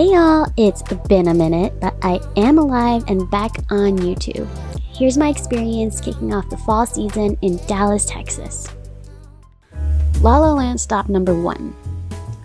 Hey y'all, it's been a minute, but I am alive and back on YouTube. Here's my experience kicking off the fall season in Dallas, Texas. La La Land stop number 1.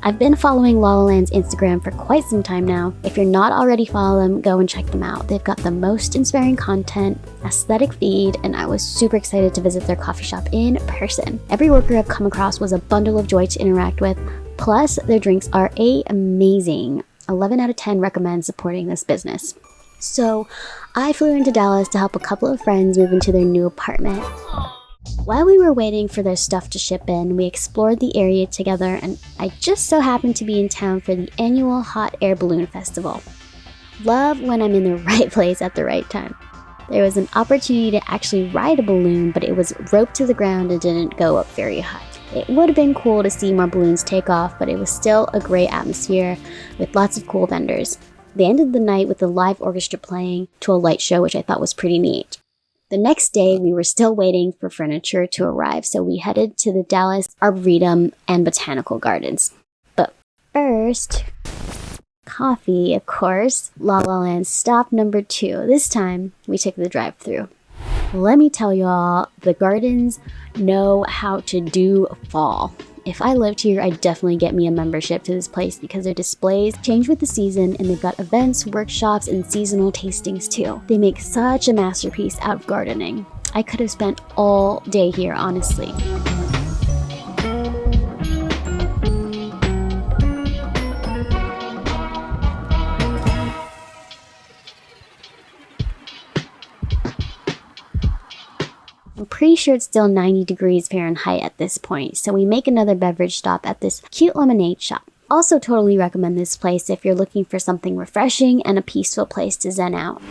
I've been following La La Land's Instagram for quite some time now. If you're not already following them, go and check them out. They've got the most inspiring content, aesthetic feed, and I was super excited to visit their coffee shop in person. Every worker I've come across was a bundle of joy to interact with, plus their drinks are amazing. 11 out of 10 recommend supporting this business. So I flew into Dallas to help a couple of friends move into their new apartment. While we were waiting for their stuff to ship in, we explored the area together, and I just so happened to be in town for the annual Hot Air Balloon Festival. Love when I'm in the right place at the right time. There was an opportunity to actually ride a balloon, but it was roped to the ground and didn't go up very high. It would have been cool to see more balloons take off, but it was still a great atmosphere with lots of cool vendors. They ended the night with a live orchestra playing to a light show, which I thought was pretty neat. The next day, we were still waiting for furniture to arrive, so we headed to the Dallas Arboretum and Botanical Gardens. But first, coffee, of course. La La Land stop number 2. This time, we took the drive-thru. Let me tell y'all, the gardens know how to do fall. If I lived here, I'd definitely get me a membership to this place because their displays change with the season and they've got events, workshops, and seasonal tastings too. They make such a masterpiece out of gardening. I could have spent all day here, honestly. I'm pretty sure it's still 90 degrees Fahrenheit at this point, so we make another beverage stop at this cute lemonade shop. Also totally recommend this place if you're looking for something refreshing and a peaceful place to zen out.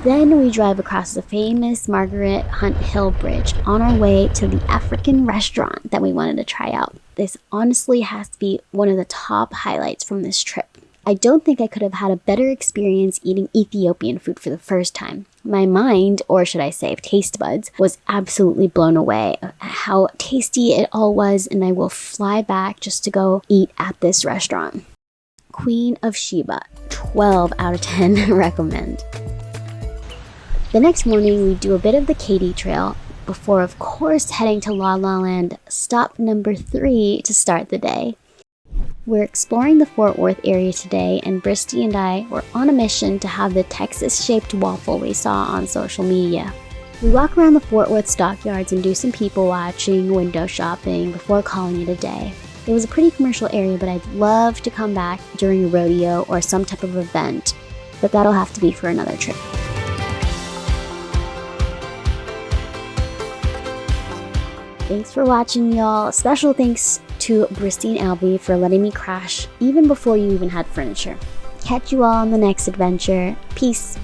Then we drive across the famous Margaret Hunt Hill Bridge on our way to the African restaurant that we wanted to try out. This honestly has to be one of the top highlights from this trip. I don't think I could have had a better experience eating Ethiopian food for the first time. My mind, or should I say taste buds, was absolutely blown away at how tasty it all was, and I will fly back just to go eat at this restaurant. Queen of Sheba, 12 out of 10 recommend. The next morning, we do a bit of the Katy Trail before, of course, heading to La La Land, stop number 3 to start the day. We're exploring the Fort Worth area today, and Bristy and I were on a mission to have the Texas-shaped waffle we saw on social media. We walk around the Fort Worth Stockyards and do some people watching, window shopping before calling it a day. It was a pretty commercial area, but I'd love to come back during a rodeo or some type of event, but that'll have to be for another trip. Thanks for watching, y'all. Special thanks to Bristy and Albie for letting me crash even before you even had furniture. Catch you all on the next adventure. Peace.